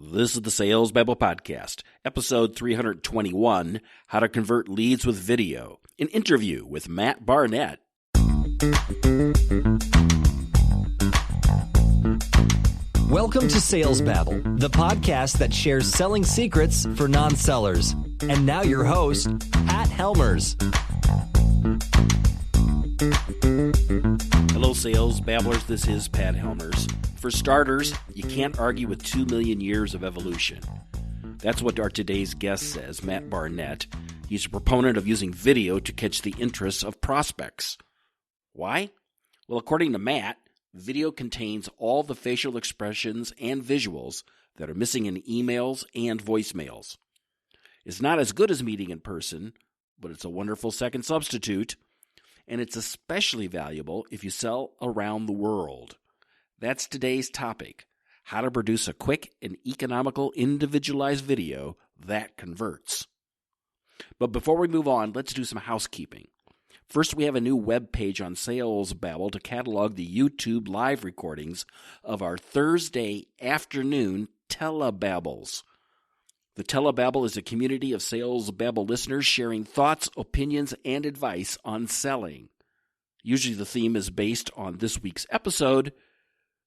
This is the Sales Babble Podcast, episode 321, How to Convert Leads with Video, an interview with Matt Barnett. Welcome to Sales Babble, the podcast that shares selling secrets for non-sellers. And now your host, Pat Helmers. Hello, Sales Babblers. This is Pat Helmers. For starters, you can't argue with 2 million years of evolution. That's what our today's guest says, Matt Barnett. He's a proponent of using video to catch the interests of prospects. Why? Well, according to Matt, video contains all the facial expressions and visuals that are missing in emails and voicemails. It's not as good as meeting in person, but it's a wonderful second substitute, and it's especially valuable if you sell around the world. That's today's topic, how to produce a quick and economical individualized video that converts. But before we move on, let's do some housekeeping. First, we have a new web page on Sales Babble to catalog the YouTube live recordings of our Thursday afternoon Telebabbles. The Telebabble is a community of Sales Babble listeners sharing thoughts, opinions, and advice on selling. Usually the theme is based on this week's episode,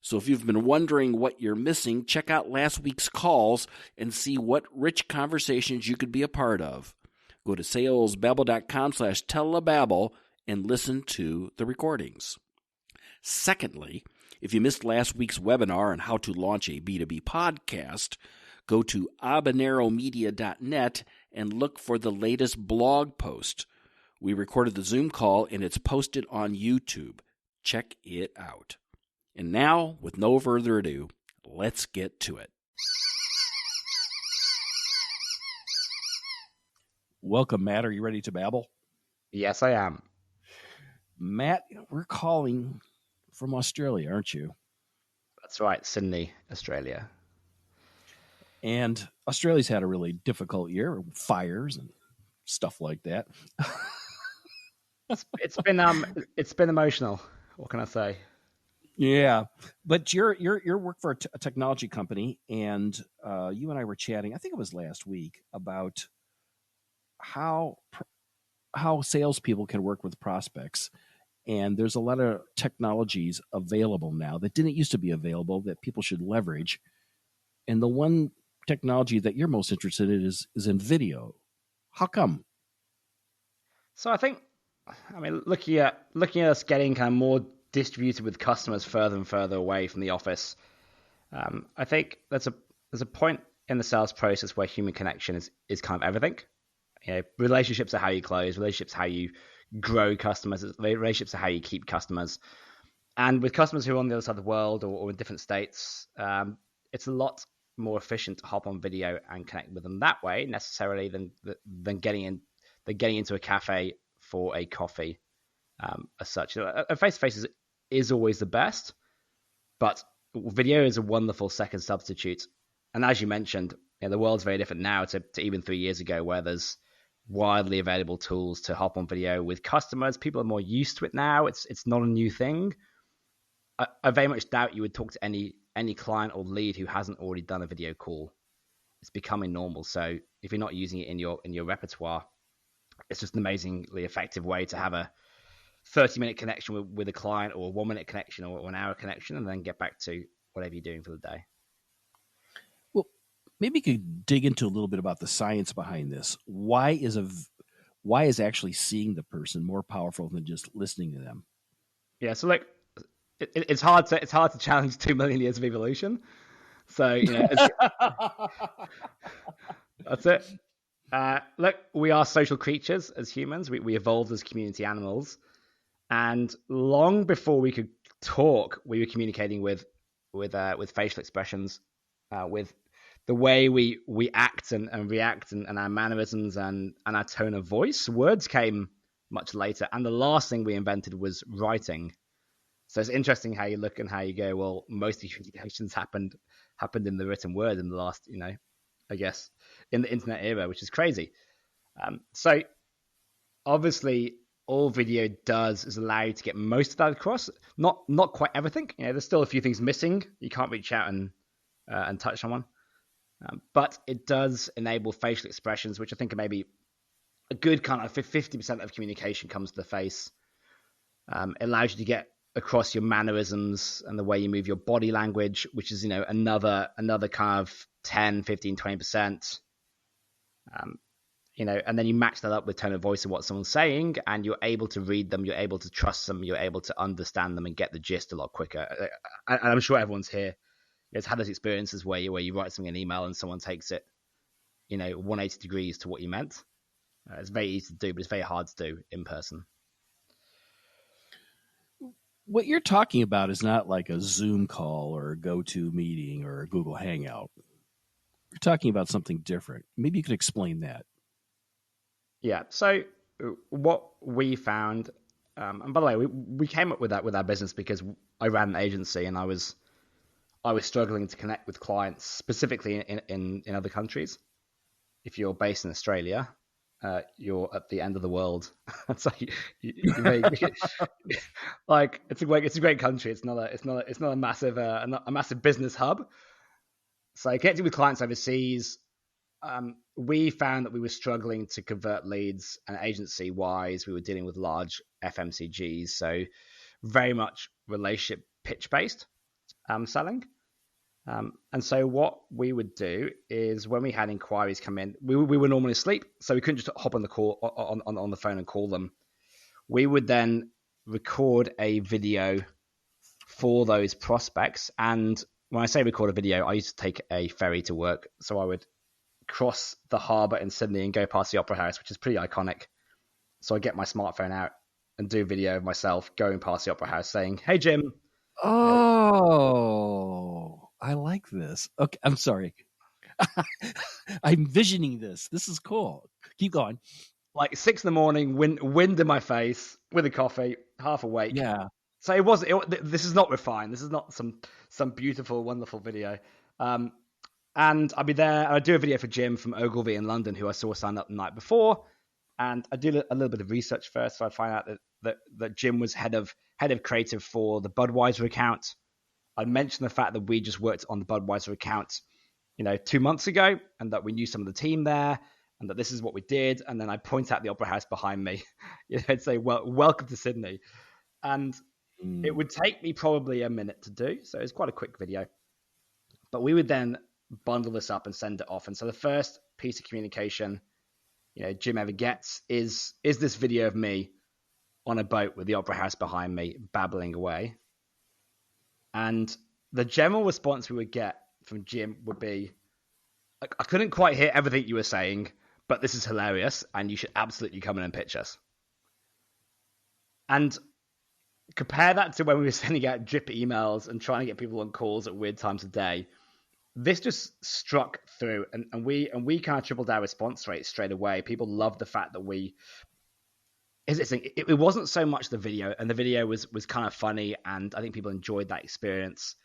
so if you've been wondering what you're missing, check out last week's calls and see what rich conversations you could be a part of. Go to salesbabble.com/telebabble and listen to the recordings. Secondly, if you missed last week's webinar on how to launch a B2B podcast, go to habaneromedia.net and look for the latest blog post. We recorded the Zoom call and it's posted on YouTube. Check it out. And now, with no further ado, let's get to it. Welcome, Matt. Are you ready to babble? Yes, I am. Matt, we're calling from Australia, aren't you? That's right, Sydney, Australia. And Australia's had a really difficult year, fires and stuff like that. It's been emotional. What can I say? Yeah, but you're work for a technology company, and you and I were chatting. I think it was last week about how salespeople can work with prospects, and there's a lot of technologies available now that didn't used to be available that people should leverage. And the one technology that you're most interested in is in video. How come? So I think, looking at us getting kind of more distributed with customers further and further away from the office, I think there's a point in the sales process where human connection is kind of everything. You know, relationships are how you close, relationships are how you grow customers, relationships are how you keep customers. And with customers who are on the other side of the world or in different states, it's a lot more efficient to hop on video and connect with them that way necessarily than getting into a cafe for a coffee. As such, a face-to-face is always the best, but video is a wonderful second substitute. And as you mentioned, the world's very different now to even 3 years ago, where there's widely available tools to hop on video with customers. People are more used to it now. It's not a new thing. I very much doubt you would talk to any client or lead who hasn't already done a video call. It's becoming normal. So if you're not using it in your repertoire, it's just an amazingly effective way to have a 30-minute connection with a client, or a 1-minute connection, or an hour connection, and then get back to whatever you're doing for the day. Well, maybe you could dig into a little bit about the science behind this. Why is actually seeing the person more powerful than just listening to them? Yeah, so it's hard to challenge 2 million years of evolution. So that's it. We are social creatures as humans. We evolved as community animals. And long before we could talk, we were communicating with facial expressions, with the way we act and react, and our mannerisms and our tone of voice. Words came much later, and the last thing we invented was writing. So it's interesting how you look and how you go, well, most of the communications happened in the written word in the last, I guess, in the internet era, which is crazy. So obviously, all video does is allow you to get most of that across. Not quite everything. There's still a few things missing. You can't reach out and touch someone. But it does enable facial expressions, which I think are maybe a good kind of 50% of communication comes to the face. It allows you to get across your mannerisms and the way you move your body language, which is, another kind of 10, 15, 20%. And then you match that up with tone of voice and what someone's saying, and you're able to read them, you're able to trust them, you're able to understand them and get the gist a lot quicker. And I'm sure everyone's here has had those experiences where you write something in an email and someone takes it, 180 degrees to what you meant. It's very easy to do, but it's very hard to do in person. What you're talking about is not like a Zoom call or a GoTo meeting or a Google Hangout. You're talking about something different. Maybe you could explain that. Yeah. So what we found, and by the way, we came up with that with our business because I ran an agency and I was struggling to connect with clients specifically in other countries. If you're based in Australia, you're at the end of the world. So like it's a great country. It's not a massive business hub. So connecting with clients overseas, we found that we were struggling to convert leads, and agency wise, we were dealing with large FMCGs. So very much relationship pitch based selling. And so what we would do is when we had inquiries come in, we were normally asleep, so we couldn't just hop on the call on the phone and call them. We would then record a video for those prospects. And when I say record a video, I used to take a ferry to work. So I would cross the harbour in Sydney and go past the Opera House, which is pretty iconic. So I get my smartphone out and do a video of myself going past the Opera House saying, "Hey, Jim." Oh, I like this. Okay, I'm sorry. I'm visioning this. This is cool. Keep going. Like 6 a.m, wind in my face with a coffee, half awake. Yeah. So this is not refined. This is not some beautiful, wonderful video. And I'd be there. I'd do a video for Jim from Ogilvy in London, who I saw sign up the night before. And I do a little bit of research first, so I find out that Jim was head of creative for the Budweiser account. I mentioned the fact that we just worked on the Budweiser account, 2 months ago, and that we knew some of the team there, and that this is what we did. And then I point out the Opera House behind me. I'd say, "Well, welcome to Sydney," and it would take me probably a minute to do. So it's quite a quick video, but we would then bundle this up and send it off. And so the first piece of communication, Jim ever gets is this video of me on a boat with the Opera House behind me, babbling away. And the general response we would get from Jim would be, "I couldn't quite hear everything you were saying, but this is hilarious, and you should absolutely come in and pitch us." And compare that to when we were sending out drip emails and trying to get people on calls at weird times of day. This just struck through, and we kind of tripled our response rate straight away. People loved the fact that it wasn't so much the video, and the video was kind of funny, and I think people enjoyed that experience.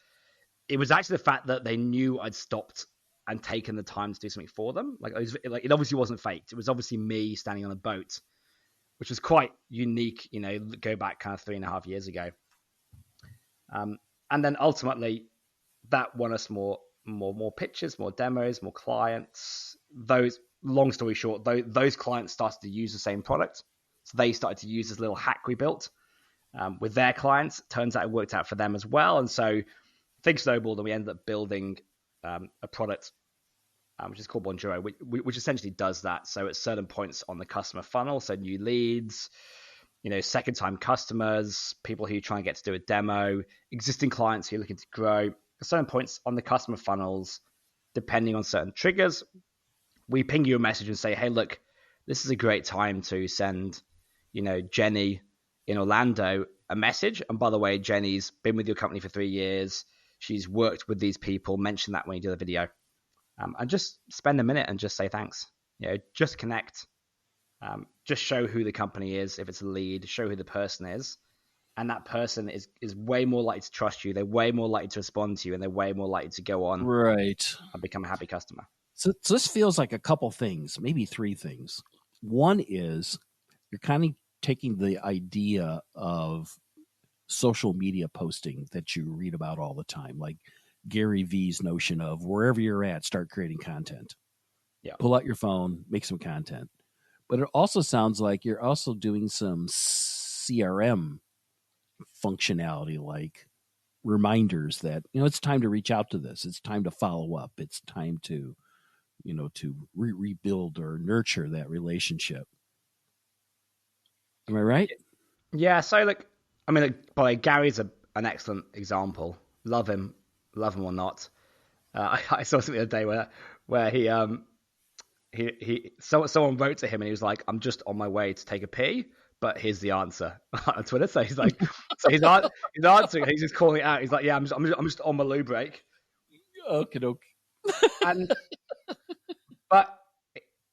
It was actually the fact that they knew I'd stopped and taken the time to do something for them. It obviously wasn't faked. It was obviously me standing on a boat, which was quite unique, go back kind of 3.5 years ago. And then ultimately that won us more pitches, more demos, more clients. Those, long story short, those clients started to use the same product. So they started to use this little hack we built with their clients. Turns out it worked out for them as well. And so things snowballed, and we ended up building a product which is called Bonjoro, which essentially does that. So at certain points on the customer funnel, so new leads, second-time customers, people who try and get to do a demo, existing clients who are looking to grow, at certain points on the customer funnels, depending on certain triggers, we ping you a message and say, "Hey, look, this is a great time to send, Jenny in Orlando a message. And by the way, Jenny's been with your company for 3 years. She's worked with these people. Mention that when you do the video." And just spend a minute and just say thanks. Just connect. Just show who the company is. If it's a lead, show who the person is. And that person is way more likely to trust you. They're way more likely to respond to you, and they're way more likely to go on and become a happy customer. So this feels like a couple things, maybe 3 things. One is you're kind of taking the idea of social media posting that you read about all the time, like Gary V's notion of wherever you're at, start creating content. Yeah. Pull out your phone, make some content. But it also sounds like you're also doing some CRM functionality, like reminders that, it's time to reach out to this. It's time to follow up. It's time to, to rebuild or nurture that relationship. Am I right? Yeah. So by the way, Gary's an excellent example. Love him or not. I saw something the other day where someone wrote to him and he was like, "I'm just on my way to take a pee, but here's the answer," on Twitter. So he's like, he's answering. He's just calling it out. He's like, "Yeah, I'm just on my loo break." Okay. But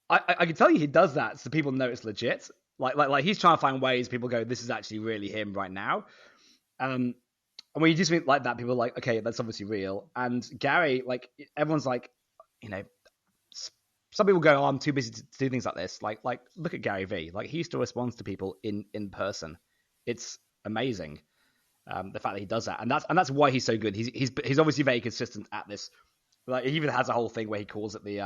I can tell you he does that so people know it's legit. Like he's trying to find ways people go, "This is actually really him right now." And when you do something like that, people are like, "Okay, that's obviously real." And Gary, like everyone's like, some people go, "Oh, I'm too busy to do things like this." Like look at Gary V. Like he still responds to people in person. It's amazing, the fact that he does that, and that's why he's so good. He's obviously very consistent at this. Like he even has a whole thing where he calls it the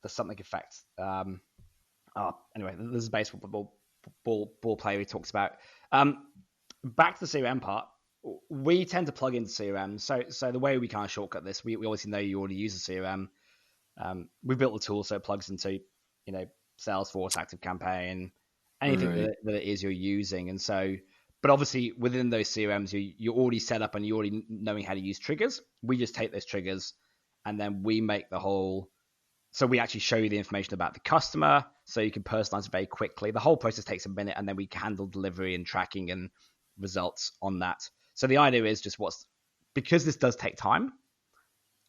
something effect. Anyway, this is a baseball ball player he talks about. Back to the CRM part. We tend to plug into CRM. So the way we kind of shortcut this, we obviously know you already use a CRM. We built the tool so it plugs into, Salesforce, ActiveCampaign, anything that it is you're using. And so, but obviously within those CRMs, you're already set up and you're already knowing how to use triggers. We just take those triggers and then we make so we actually show you the information about the customer so you can personalize it very quickly. The whole process takes a minute and then we handle delivery and tracking and results on that. So the idea is just because this does take time.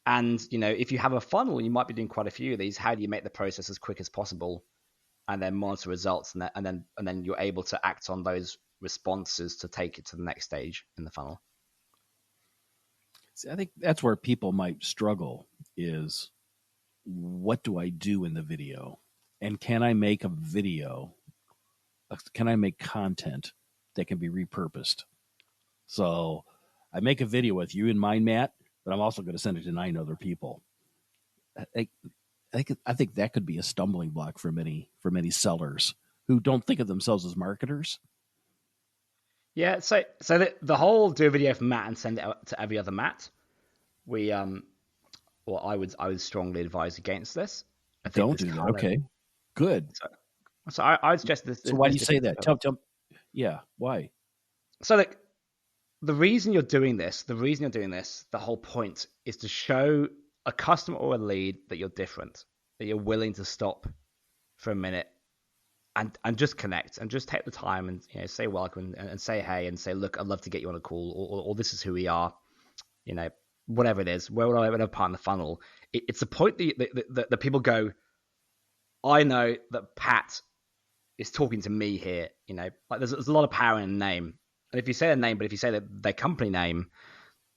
And, if you have a funnel, you might be doing quite a few of these. How do you make the process as quick as possible and then monitor results and then you're able to act on those responses to take it to the next stage in the funnel? See, I think that's where people might struggle is, what do I do in the video? And can I make a video? Can I make content that can be repurposed? So I make a video with you in mind, Matt, but I'm also going to send it to 9 other people. I think that could be a stumbling block for many sellers who don't think of themselves as marketers. Yeah. So the whole do a video for Matt and send it out to every other Matt. I would strongly advise against this. Don't do that. Okay, good. So I would suggest this. So why do you say that? Tell. Yeah, why? So the reason you're doing this, the whole point is to show a customer or a lead that you're different, that you're willing to stop for a minute and just connect and just take the time and say welcome and say hey and say, look, I'd love to get you on a call or this is who we are, whatever it is, whatever part in the funnel. It's the point that people go, I know that Pat is talking to me here. Like there's a lot of power in a name. And if you say their name, but if you say their company name,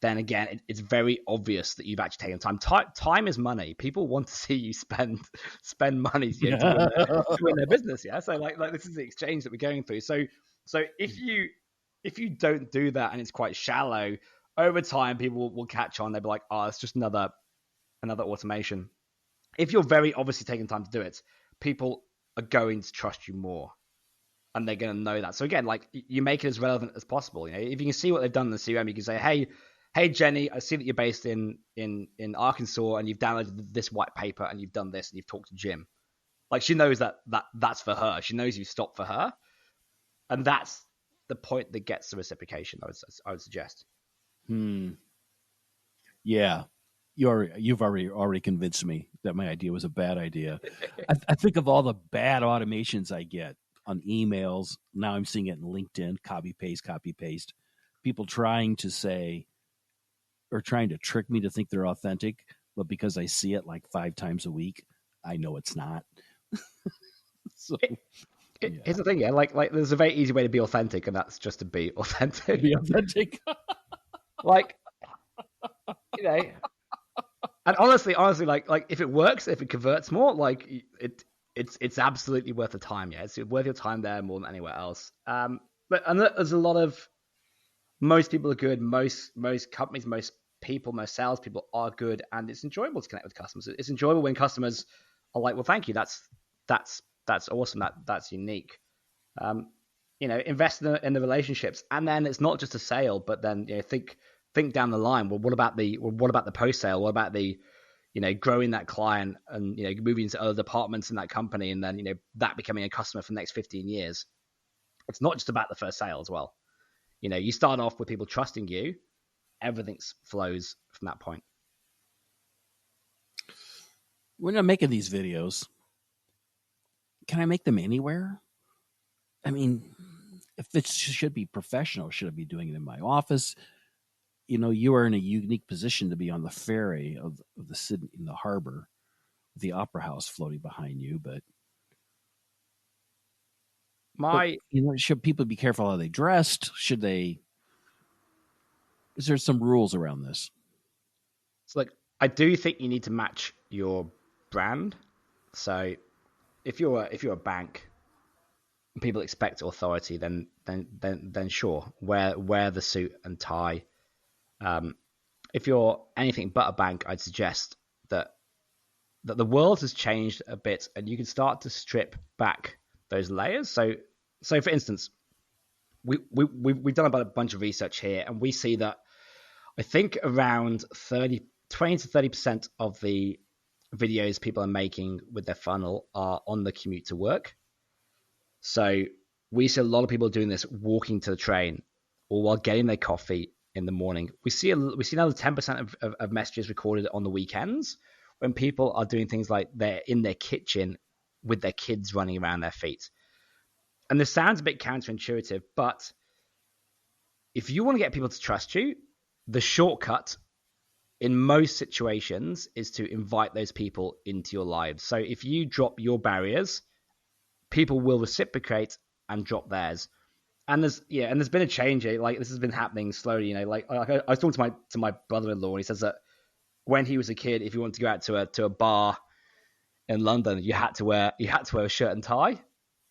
then again, it's very obvious that you've actually taken time. Time is money. People want to see you spend money to win their business. Yeah. So like this is the exchange that we're going through. So if you don't do that and it's quite shallow, over time people will catch on. They'll be like, oh, it's just another automation. If you're very obviously taking time to do it, people are going to trust you more. And they're going to know that. So again, like you make it as relevant as possible. If you can see what they've done in the CRM, you can say, hey, Jenny, I see that you're based in Arkansas and you've downloaded this white paper and you've done this and you've talked to Jim. Like she knows that's for her. She knows you stopped for her. And that's the point that gets the reciprocation, I would suggest. Yeah. You've already convinced me that my idea was a bad idea. I think of all the bad automations I get on emails. Now I'm seeing it in LinkedIn, copy paste, people trying to say or trying to trick me to think they're authentic, but because I see it like 5 times a week, I know it's not. So, here's the thing, yeah, like there's a very easy way to be authentic, and that's just to be authentic. Be authentic. Like, and honestly, like if it works, if it converts more, like it's absolutely worth the time. Yeah, it's worth your time there more than anywhere else. But there's a lot of most people are good. Most companies, most people, most salespeople are good, and it's enjoyable to connect with customers. It's enjoyable when customers are like, "Well, thank you. That's awesome. That's unique." Invest in the relationships, and then it's not just a sale, but then think down the line. Well, what about the post sale? What about the growing that client and moving into other departments in that company, and then that becoming a customer for the next 15 years. It's not just about the first sale as well. You start off with people trusting you, everything flows from that point. When I'm making these videos, can I make them anywhere? I mean, if it should be professional, should I be doing it in my office? You are in a unique position to be on the ferry of the Sydney in the harbor, with the opera house floating behind you. But should people be careful how they dressed? Should they? Is there some rules around this? It's like, I do think you need to match your brand. So if you're a bank, people expect authority, then sure, wear the suit and tie. If you're anything but a bank, I'd suggest that the world has changed a bit, and you can start to strip back those layers. So for instance, we've done about a bunch of research here, and we see that I think around 20 to 30% of the videos people are making with their funnel are on the commute to work. So we see a lot of people doing this walking to the train or while getting their coffee in the morning. We see another 10% of messages recorded on the weekends when people are doing things like they're in their kitchen with their kids running around their feet. And this sounds a bit counterintuitive, but if you want to get people to trust you, the shortcut in most situations is to invite those people into your lives. So if you drop your barriers, people will reciprocate and drop theirs. And there's been a change. Like, this has been happening slowly. Like I was talking to my brother-in-law, and he says that when he was a kid, if you wanted to go out to a bar in London, you had to wear a shirt and tie.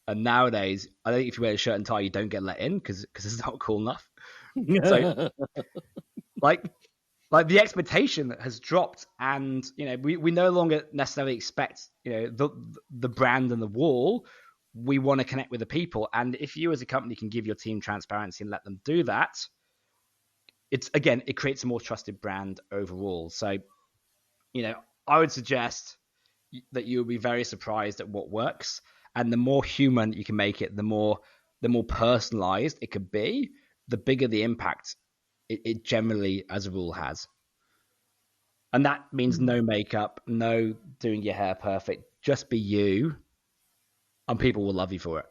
And nowadays, I think if you wear a shirt and tie, you don't get let in because it's not cool enough. So, like the expectation has dropped, and we no longer necessarily expect the brand and the wall. We want to connect with the people, and if you as a company can give your team transparency and let them do that, it creates a more trusted brand overall. So, I would suggest that you'll be very surprised at what works, and the more human you can make it, the more personalized it could be, the bigger the impact it generally, as a rule, has. And that means no makeup, no doing your hair perfect, just be you, and people will love you for it.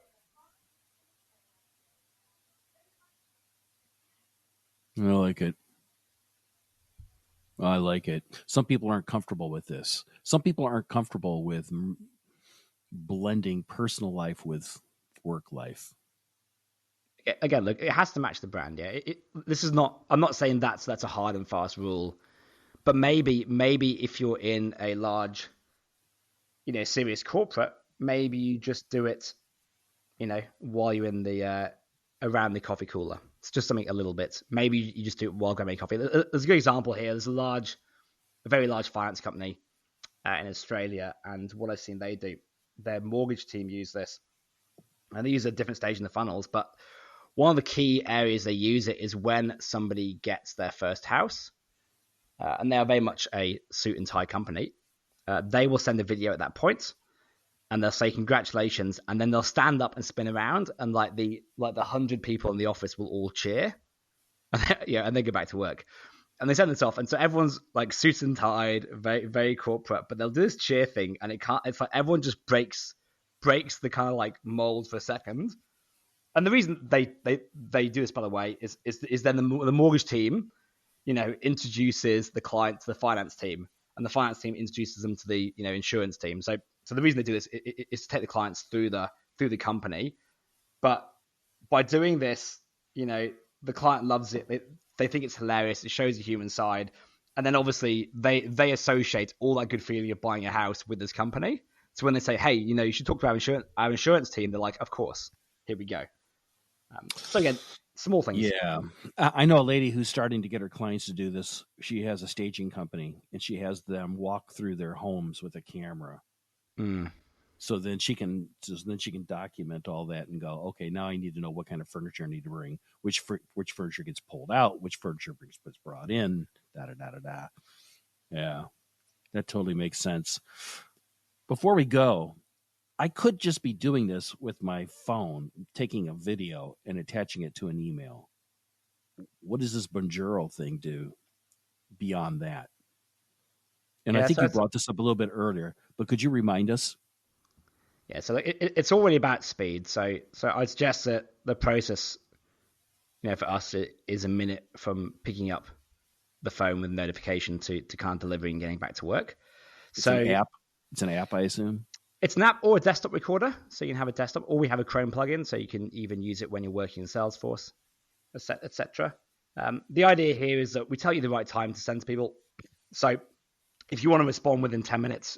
I like it. Some people aren't comfortable with this. Some people aren't comfortable with blending personal life with work life. Again, look, it has to match the brand. Yeah, this is not. I'm not saying that's a hard and fast rule, but maybe if you're in a large, serious corporate, maybe you just do it, while you're in the around the coffee cooler. It's just something a little bit. Maybe you just do it while grabbing coffee. There's a good example here. There's a very large finance company in Australia, and what I've seen they do, their mortgage team use this, and they use a different stage in the funnels, but one of the key areas they use it is when somebody gets their first house, and they are very much a suit and tie company. They will send a video at that point, and they'll say congratulations, and then they'll stand up and spin around, and like the 100 people in the office will all cheer, and they go back to work, and they send this off, and so everyone's like suited and tied, very very corporate, but they'll do this cheer thing, and it's like everyone just breaks the kind of like mold for a second. And the reason they do this, by the way, is then the mortgage team, introduces the client to the finance team, and the finance team introduces them to the insurance team. So the reason they do this is to take the clients through the company. But by doing this, the client loves it. They think it's hilarious. It shows the human side, and then obviously they associate all that good feeling of buying a house with this company. So when they say, hey, you should talk to our insurance team, they're like, of course, here we go. So again, Small things. Yeah. I know a lady who's starting to get her clients to do this. She has a staging company, and she has them walk through their homes with a camera. Mm. So then she can document all that and go, okay, now I need to know what kind of furniture I need to bring, which furniture gets pulled out, which furniture gets brought in, da-da-da-da-da. Yeah, that totally makes sense. Before we go, I could just be doing this with my phone, taking a video and attaching it to an email. What does this Bonjoro thing do beyond that? And I think you brought this up a little bit earlier, but could you remind us? Yeah, so it's already about speed. So I suggest that the process, for us, is a minute from picking up the phone with notification to kind of delivering and getting back to work. It's an app. It's an app, I assume. It's an app or a desktop recorder. So you can have a desktop, or we have a Chrome plugin, so you can even use it when you're working in Salesforce, etc. The idea here is that we tell you the right time to send to people. So if you want to respond within 10 minutes,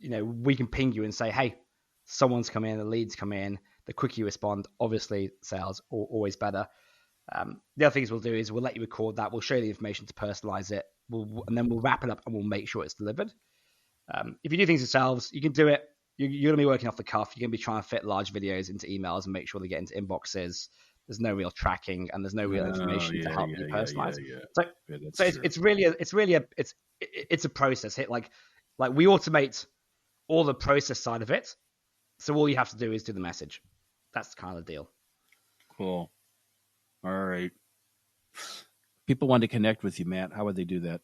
we can ping you and say, hey, someone's come in, the leads come in. The quicker you respond, obviously sales are always better. The other things we'll do is we'll let you record that. We'll show you the information to personalize it. And then we'll wrap it up and we'll make sure it's delivered. If you do things yourselves, you can do it. You're going to be working off the cuff. You're going to be trying to fit large videos into emails and make sure they get into inboxes. There's no real tracking and there's no real information to help you personalize. So it's a process hit. Like we automate all the process side of it. So all you have to do is do the message. That's kind of the deal. Cool. All right. People want to connect with you, Matt. How would they do that?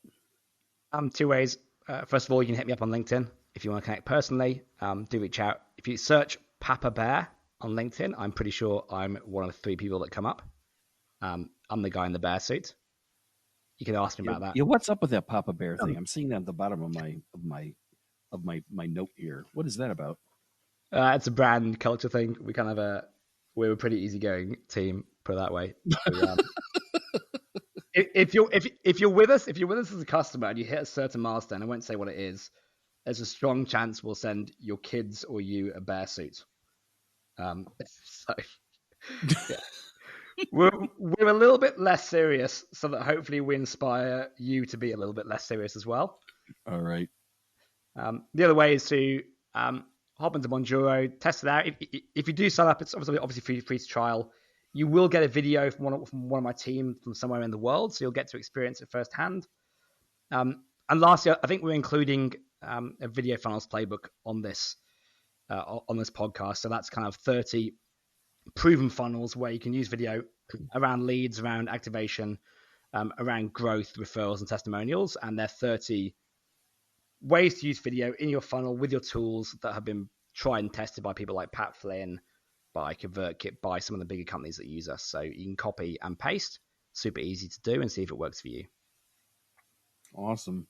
2 ways. First of all, you can hit me up on LinkedIn. If you want to connect personally, do reach out. If you search Papa Bear on LinkedIn, I'm pretty sure I'm one of the 3 people that come up. I'm the guy in the bear suit. You can ask me about that. Yeah, what's up with that Papa Bear thing? I'm seeing that at the bottom of my note here. What is that about? It's a brand culture thing. We're a pretty easygoing team, put it that way. So, if you're with us as a customer and you hit a certain milestone, I won't say what it is. There's a strong chance we'll send your kids or you a bear suit. So yeah. we're a little bit less serious, so that hopefully we inspire you to be a little bit less serious as well. All right. The other way is to hop into Bonjoro, test it out. If you do sign up, it's obviously free to trial. You will get a video from one of my team from somewhere in the world, so you'll get to experience it firsthand. And lastly, I think we're including a video funnels playbook on this podcast. So that's kind of 30 proven funnels where you can use video around leads, around activation, around growth, referrals, and testimonials. And they're 30 ways to use video in your funnel with your tools that have been tried and tested by people like Pat Flynn, by ConvertKit, by some of the bigger companies that use us. So you can copy and paste. Super easy to do and see if it works for you. Awesome.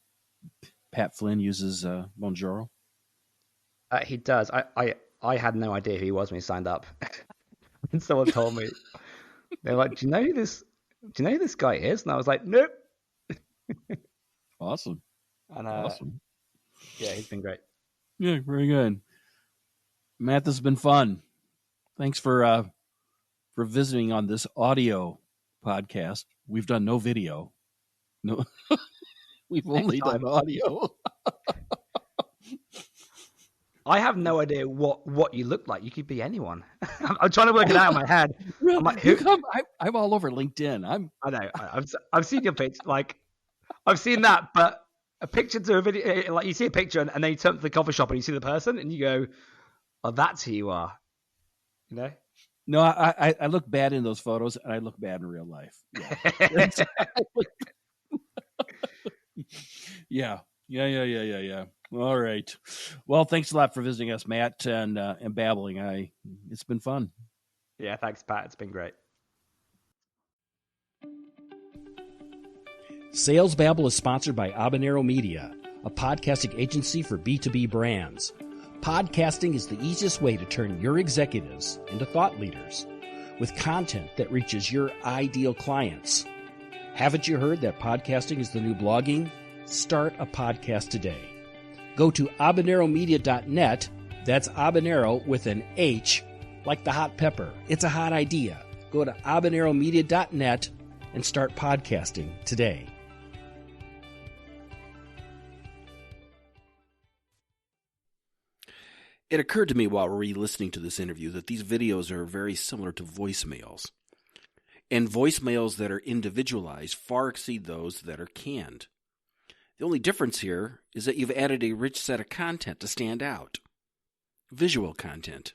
Pat Flynn uses Bonjoro? He does. I had no idea who he was when he signed up. And someone told me, they're like, do you know who this guy is? And I was like, nope. Awesome. And awesome. Yeah, he's been great. Yeah, very good. Matt, this has been fun. Thanks for visiting on this audio podcast. We've done no video. No, we've only done audio. I have no idea what you look like. You could be anyone. I'm trying to work it out in my head. I'm like, who? I'm all over LinkedIn. I know. I've seen your picture. Like, I've seen that, but a picture to a video, like you see a picture and then you turn to the coffee shop and you see the person and you go, "Oh, that's who you are." You know? No, I look bad in those photos and I look bad in real life. Yeah. Yeah. All right. Well, thanks a lot for visiting us, Matt, and babbling. It's been fun. Yeah, thanks, Pat. It's been great. Sales Babble is sponsored by Habanero Media, a podcasting agency for B2B brands. Podcasting is the easiest way to turn your executives into thought leaders with content that reaches your ideal clients. Haven't you heard that podcasting is the new blogging? Start a podcast today. Go to habaneromedia.net. That's habanero with an H, like the hot pepper. It's a hot idea. go to habaneromedia.net and start podcasting today. It occurred to me while re-listening to this interview that these videos are very similar to voicemails. And voicemails that are individualized far exceed those that are canned. The only difference here is that you've added a rich set of content to stand out. Visual content.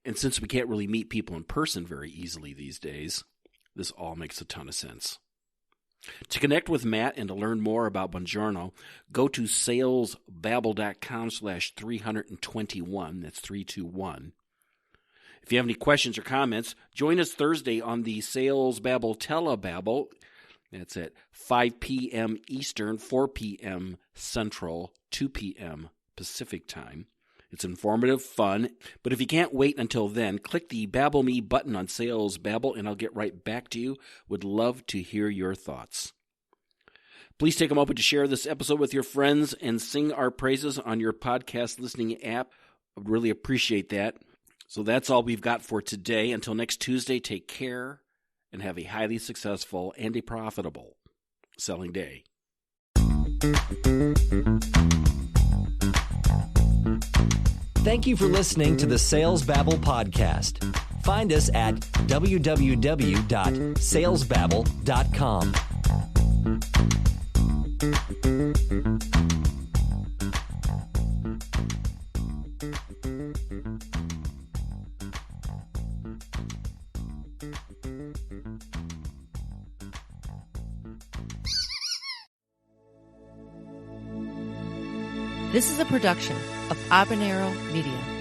And since we can't really meet people in person very easily these days, this all makes a ton of sense. To connect with Matt and to learn more about Buongiorno, go to salesbabble.com/321. That's 321. If you have any questions or comments, join us Thursday on the Sales Babble Telebabble. That's at 5 p.m. Eastern, 4 p.m. Central, 2 p.m. Pacific Time. It's informative, fun, but if you can't wait until then, click the Babble Me button on Sales Babble and I'll get right back to you. Would love to hear your thoughts. Please take a moment to share this episode with your friends and sing our praises on your podcast listening app. I'd really appreciate that. So that's all we've got for today. Until next Tuesday, take care and have a highly successful and a profitable selling day. Thank you for listening to the Sales Babble podcast. Find us at www.salesbabble.com. This is a production of Habanero Media.